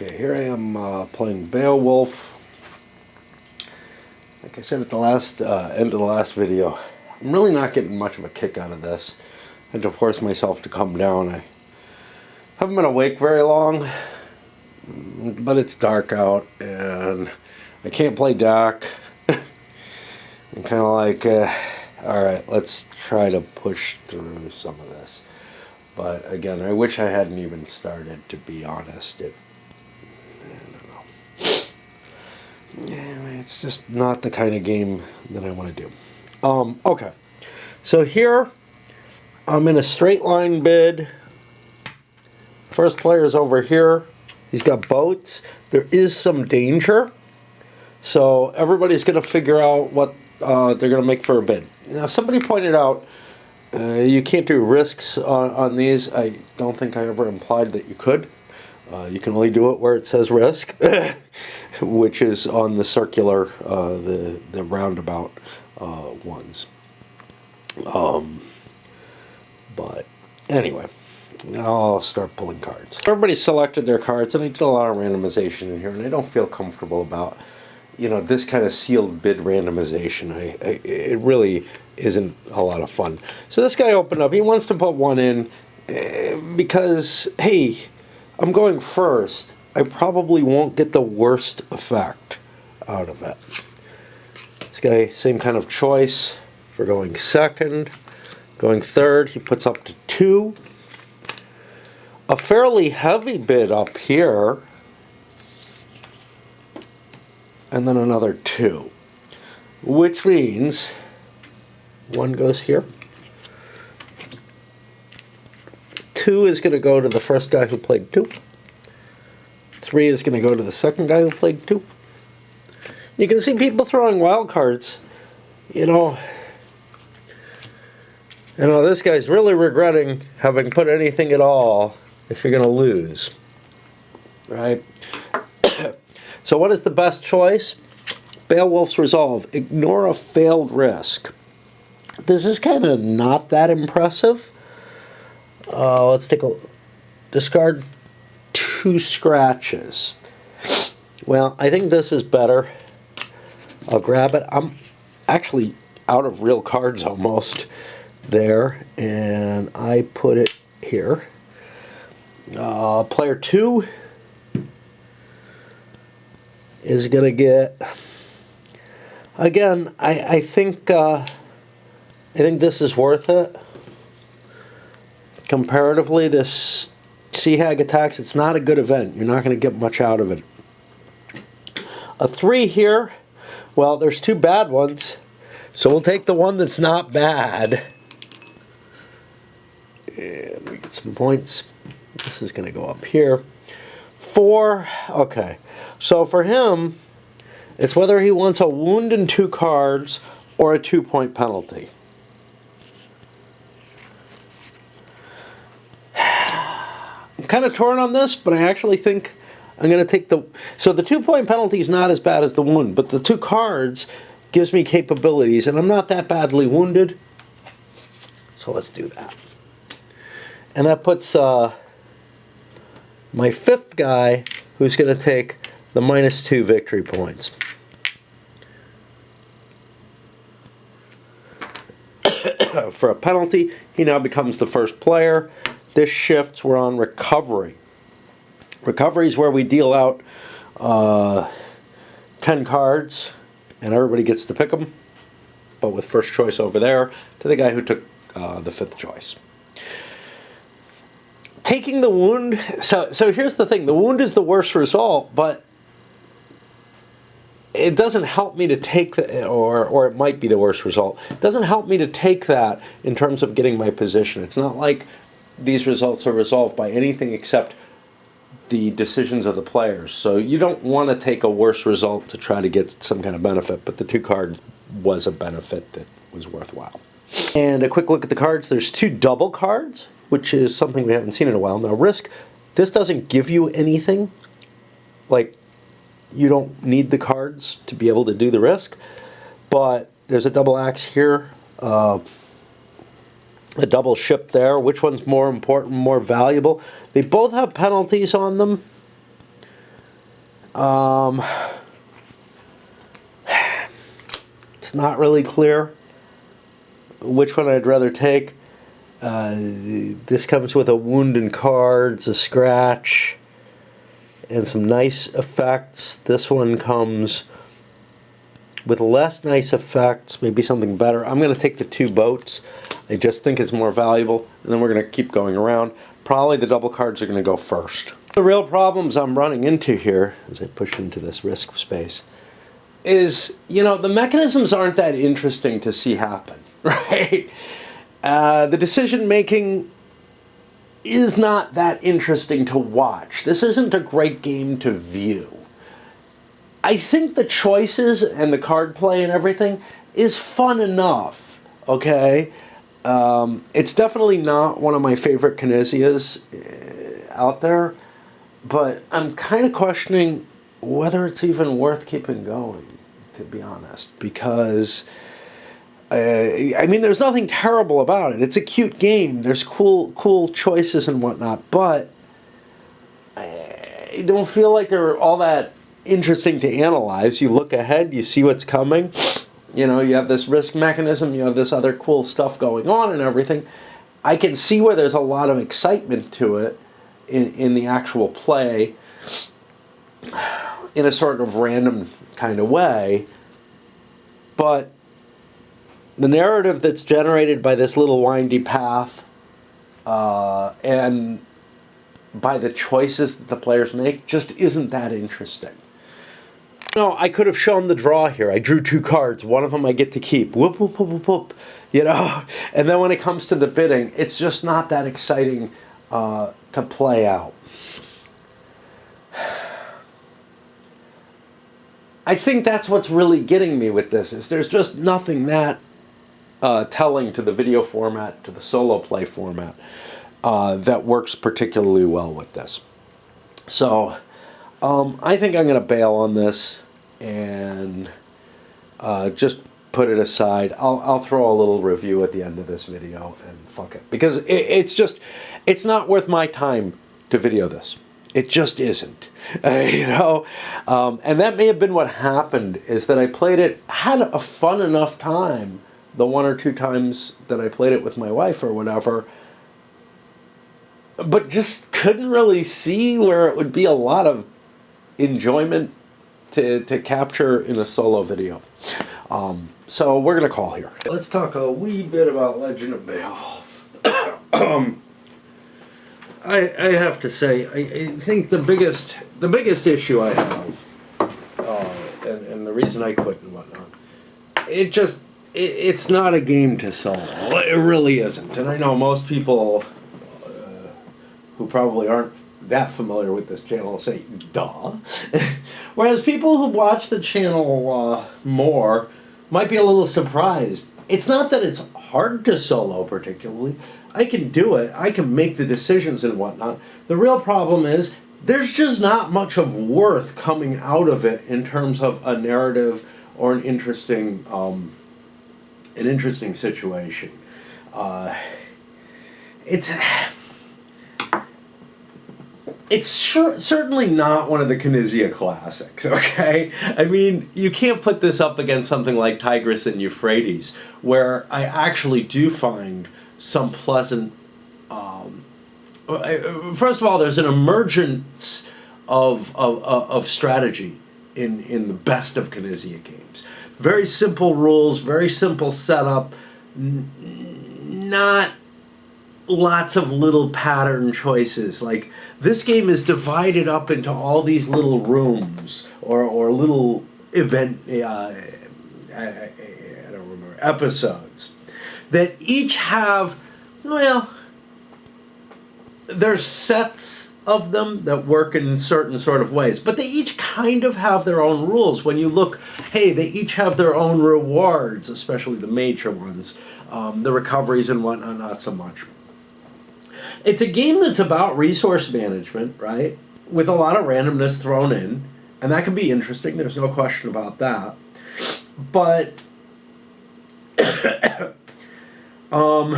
Okay, here I am playing Beowulf. Like I said at the last end of the last video, I'm really not getting much of a kick out of this. I had to force myself to come down. I haven't been awake very long, but it's dark out and I can't play Doc. I'm kind of like, alright, let's try to push through some of this. But again, I wish I hadn't even started, to be honest. It's just not the kind of game that I want to do. Okay, so here I'm in a straight line bid. First player is over here. He's got boats. There is some danger, so everybody's going to figure out what they're going to make for a bid. Now, somebody pointed out you can't do risks on these. I don't think I ever implied that you could. You can only do it where it says risk, which is on the circular, the roundabout ones. But anyway, I'll start pulling cards. Everybody selected their cards, and I did a lot of randomization in here, and I don't feel comfortable about, this kind of sealed bid randomization. It really isn't a lot of fun. So this guy opened up. He wants to put one in because, hey, I'm going first. I probably won't get the worst effect out of it. This guy, same kind of choice for going second. Going third, he puts up to 2. A fairly heavy bid up here. And then another 2. Which means 1 goes here. 2 is going to go to the first guy who played 2. 3 is going to go to the second guy who played 2. You can see people throwing wild cards. This guy's really regretting having put anything at all if you're going to lose. Right? So what is the best choice? Beowulf's Resolve. Ignore a failed risk. This is kind of not that impressive. Let's take a discard 2 scratches. Well, I think this is better. I'll grab it. I'm actually out of real cards almost there, and I put it here. Player 2 is going to get. Again, I think this is worth it. Comparatively, this Sea Hag attacks, it's not a good event. You're not going to get much out of it. A 3 here, well, there's 2 bad ones, so we'll take the one that's not bad. And we get some points. This is going to go up here. 4, okay. So for him, it's whether he wants a wound and 2 cards or a 2-point penalty. I'm kind of torn on this, but I actually think I'm going to take the... So the 2-point penalty is not as bad as the wound, but the 2 cards gives me capabilities, and I'm not that badly wounded. So let's do that. And that puts my 5th guy, who's going to take the -2 victory points. For a penalty, he now becomes the first player. This shifts, we're on recovery. Recovery is where we deal out 10 cards, and everybody gets to pick them, but with first choice over there to the guy who took the 5th choice. Taking the wound, so here's the thing, the wound is the worst result, but it doesn't help me to take the, or it might be the worst result. It doesn't help me to take that in terms of getting my position. It's not like these results are resolved by anything except the decisions of the players. So you don't want to take a worse result to try to get some kind of benefit, but the 2 cards was a benefit that was worthwhile. And a quick look at the cards. There's 2 double cards, which is something we haven't seen in a while. Now risk, this doesn't give you anything. Like, you don't need the cards to be able to do the risk, but there's a double axe here, a double ship there. Which one's more important, more valuable? They both have penalties on them. Um, it's not really clear which one I'd rather take. This comes with a wound and cards, a scratch, and some nice effects. This one comes with less nice effects, maybe something better. I'm going to take the 2 boats. I just think it's more valuable, and then we're going to keep going around. Probably the double cards are going to go first. The real problems I'm running into here, as I push into this risk space, is, you know, the mechanisms aren't that interesting to see happen, right? The decision making is not that interesting to watch. This isn't a great game to view. I think the choices and the card play and everything is fun enough, okay? It's definitely not one of my favorite Kinezias out there, but I'm kind of questioning whether it's even worth keeping going, to be honest, because I mean, there's nothing terrible about it. It's a cute game. There's cool choices and whatnot, but I don't feel like they're all that interesting to analyze. You look ahead, you see what's coming. You know, you have this risk mechanism, you have this other cool stuff going on and everything. I can see where there's a lot of excitement to it in the actual play in a sort of random kind of way, but the narrative that's generated by this little windy path and by the choices that the players make just isn't that interesting. No, I could have shown the draw here. I drew 2 cards. One of them I get to keep. Whoop, whoop, whoop, whoop, whoop. You know? And then when it comes to the bidding, it's just not that exciting to play out. I think that's what's really getting me with this, is there's just nothing that telling to the video format, to the solo play format, that works particularly well with this. So I think I'm going to bail on this and just put it aside. I'll throw a little review at the end of this video and fuck it. Because it's not worth my time to video this. It just isn't. You know? And that may have been what happened, is that I played it, had a fun enough time the 1 or 2 times that I played it with my wife or whatever, but just couldn't really see where it would be a lot of enjoyment to capture in a solo video. So we're going to call here. Let's talk a wee bit about Legend of Beowulf. I have to say, I think the biggest issue I have, and the reason I quit and whatnot, it's not a game to solo. It really isn't. And I know most people who probably aren't that familiar with this channel say, duh. Whereas people who watch the channel more might be a little surprised. It's not that it's hard to solo particularly. I can do it. I can make the decisions and whatnot. The real problem is there's just not much of worth coming out of it in terms of a narrative or an interesting situation. It's certainly not one of the Knizia classics, okay? I mean, you can't put this up against something like Tigris and Euphrates, where I actually do find some pleasant... first of all, there's an emergence of strategy in the best of Knizia games. Very simple rules, very simple setup, not lots of little pattern choices. Like, this game is divided up into all these little rooms or little event, I don't remember, episodes that each have, well, there's sets of them that work in certain sort of ways, but they each kind of have their own rules. When you look, hey, they each have their own rewards, especially the major ones. The recoveries and whatnot, not so much. It's a game that's about resource management, right? With a lot of randomness thrown in, and that can be interesting, there's no question about that. But I'm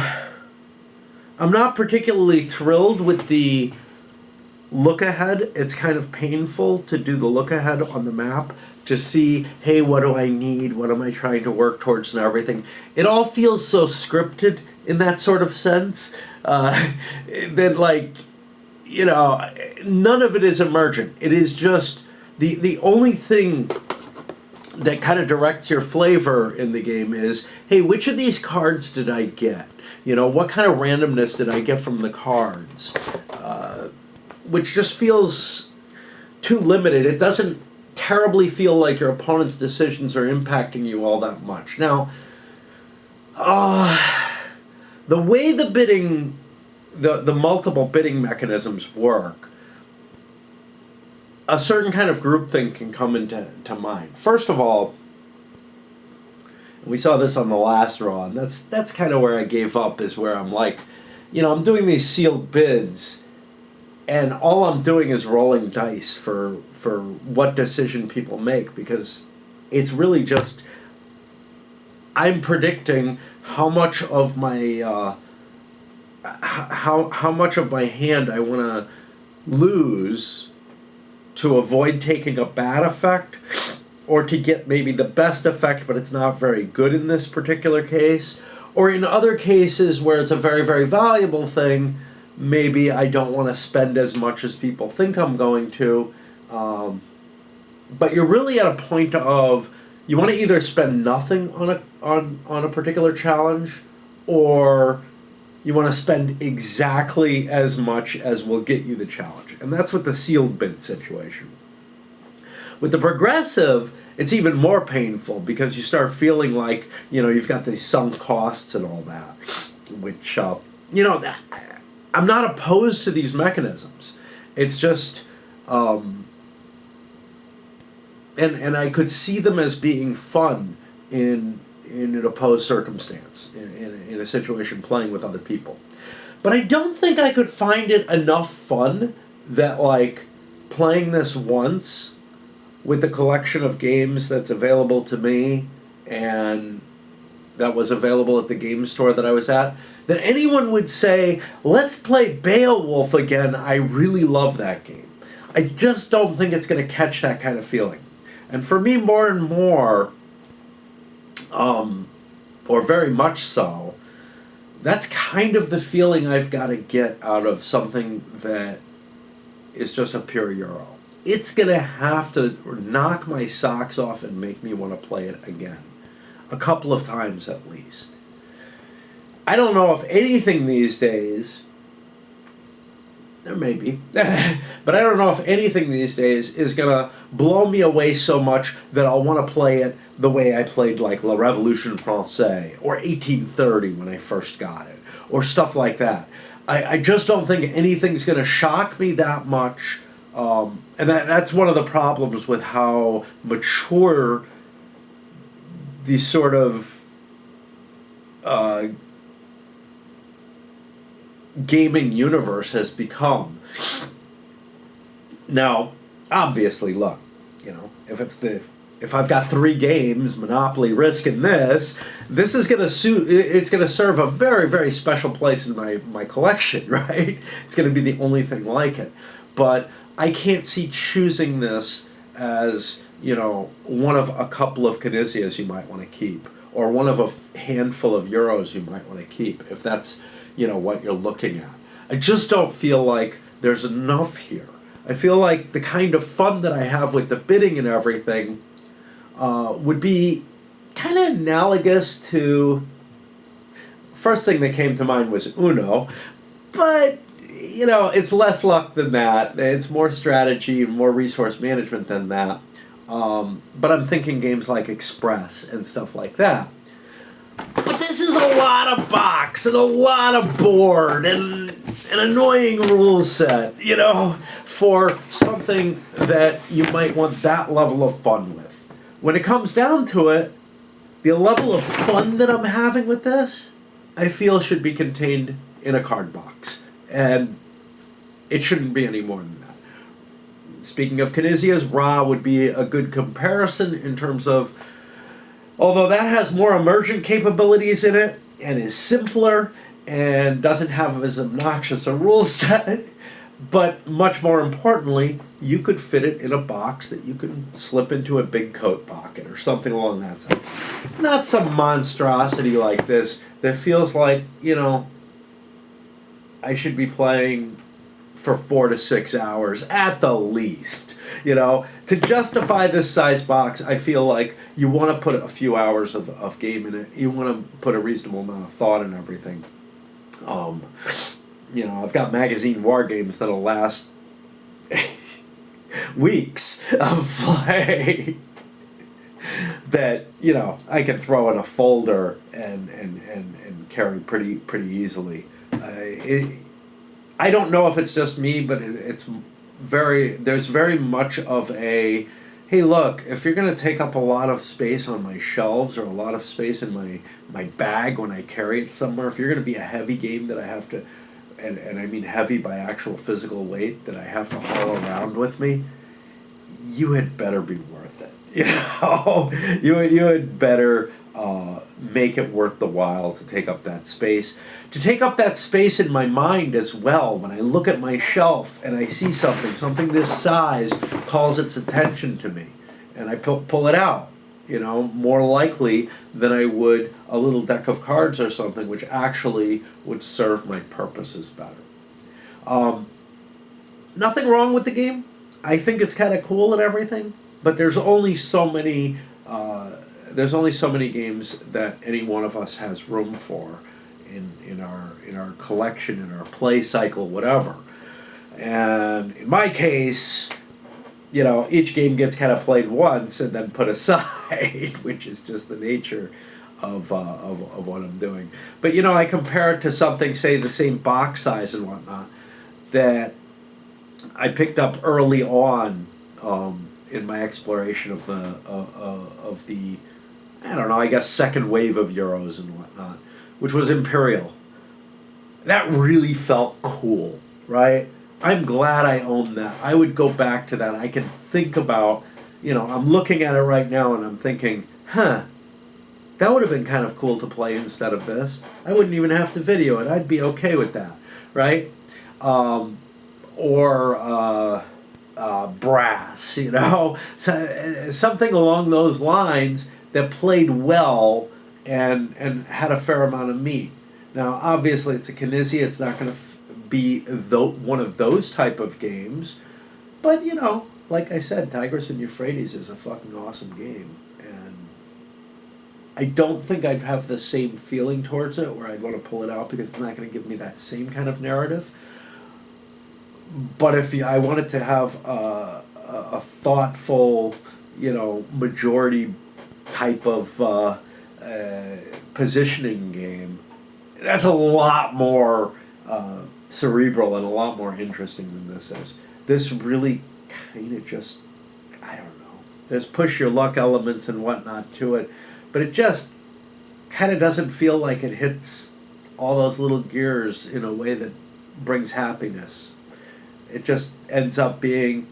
not particularly thrilled with the look ahead. It's kind of painful to do the look ahead on the map to see, hey, what do I need? What am I trying to work towards and everything? It all feels so scripted in that sort of sense that, like, you know, none of it is emergent. It is just the only thing that kind of directs your flavor in the game is, hey, which of these cards did I get? You know, what kind of randomness did I get from the cards? Which just feels too limited. It doesn't terribly feel like your opponent's decisions are impacting you all that much. Now, the way the bidding, the multiple bidding mechanisms work, a certain kind of groupthink can come into mind. First of all, we saw this on the last draw, and that's kind of where I gave up, is where I'm like, you know, I'm doing these sealed bids, and all I'm doing is rolling dice for what decision people make, because it's really just, I'm predicting how much of my how much of my hand I want to lose to avoid taking a bad effect, or to get maybe the best effect, but it's not very good in this particular case. Or in other cases where it's a very, very valuable thing, maybe I don't want to spend as much as people think I'm going to. But you're really at a point of, you want to either spend nothing on a particular challenge, or you want to spend exactly as much as will get you the challenge. And that's with the sealed bid situation. With the progressive, it's even more painful, because you start feeling like, you know, you've got these sunk costs and all that, which, you know, I'm not opposed to these mechanisms. It's just, and I could see them as being fun in an opposed circumstance, in a situation playing with other people. But I don't think I could find it enough fun that, like, playing this once with the collection of games that's available to me and that was available at the game store that I was at, that anyone would say, let's play Beowulf again. I really love that game. I just don't think it's going to catch that kind of feeling. And for me, more and more, or very much so, that's kind of the feeling I've got to get out of something that is just a pure Euro. It's going to have to knock my socks off and make me want to play it again. A couple of times at least. I don't know if anything these days, there may be, but I don't know if anything these days is going to blow me away so much that I'll want to play it the way I played, like La Révolution Française or 1830 when I first got it, or stuff like that. I just don't think anything's going to shock me that much. And that's one of the problems with how mature the sort of gaming universe has become. Now, obviously, look, you know, if I've got 3 games, Monopoly, Risk, and this is going to it's going to serve a very, very special place in my collection, right? It's going to be the only thing like it. But I can't see choosing this as, you know, one of a couple of Knizias you might want to keep, or one of a handful of Euros you might want to keep, if that's, you know, what you're looking at. I just don't feel like there's enough here. I feel like the kind of fun that I have with the bidding and everything would be kind of analogous to, first thing that came to mind was Uno, but, you know, it's less luck than that. It's more strategy and more resource management than that. But I'm thinking games like Express and stuff like that. But this is a lot of box and a lot of board and an annoying rule set, you know, for something that you might want that level of fun with. When it comes down to it, the level of fun that I'm having with this, I feel should be contained in a card box. And it shouldn't be any more than that. Speaking of Knizias, Ra would be a good comparison in terms of, although that has more emergent capabilities in it and is simpler and doesn't have as obnoxious a rule set, But much more importantly, you could fit it in a box that you can slip into a big coat pocket or something along that side. Not some monstrosity like this that feels like, I should be playing for 4 to 6 hours at the least. To justify this size box, I feel like you want to put a few hours of game in it. You want to put a reasonable amount of thought in everything. I've got magazine war games that'll last weeks of play that I can throw in a folder and carry pretty easily. I don't know if it's just me, but there's very much of a, hey, look, if you're going to take up a lot of space on my shelves or a lot of space in my bag when I carry it somewhere, if you're going to be a heavy game that I have to, and I mean heavy by actual physical weight that I have to haul around with me, you had better be worth it. You had better make it worth the while to take up that space. To take up that space in my mind as well. When I look at my shelf and I see something this size calls its attention to me, and I pull it out. More likely than I would a little deck of cards or something, which actually would serve my purposes better. Nothing wrong with the game. I think it's kind of cool and everything, but there's only so many games that any one of us has room for in our collection, in our play cycle, whatever. And in my case, each game gets kind of played once and then put aside, which is just the nature of what I'm doing. But I compare it to something, say the same box size and whatnot, that I picked up early on in my exploration of the I don't know, I guess second wave of Euros and whatnot, which was Imperial. That really felt cool, right? I'm glad I own that. I would go back to that. I can think about, I'm looking at it right now and I'm thinking, that would have been kind of cool to play instead of this. I wouldn't even have to video it. I'd be okay with that, right? Or brass, so, something along those lines that played well and had a fair amount of meat. Now, obviously, it's a Knizia. It's not going to be one of those type of games, but like I said, Tigris and Euphrates is a fucking awesome game, and I don't think I'd have the same feeling towards it where I'd want to pull it out because it's not going to give me that same kind of narrative. But if I wanted to have a thoughtful, majority type of positioning game, that's a lot more cerebral and a lot more interesting than this is. This really kind of just, I don't know, there's push your luck elements and whatnot to it, but it just kind of doesn't feel like it hits all those little gears in a way that brings happiness. It just ends up being,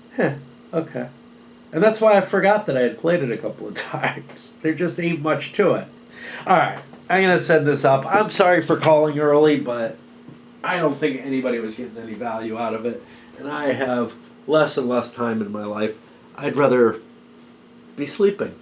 okay. And that's why I forgot that I had played it a couple of times. There just ain't much to it. All right, I'm going to send this up. I'm sorry for calling early, but I don't think anybody was getting any value out of it. And I have less and less time in my life. I'd rather be sleeping.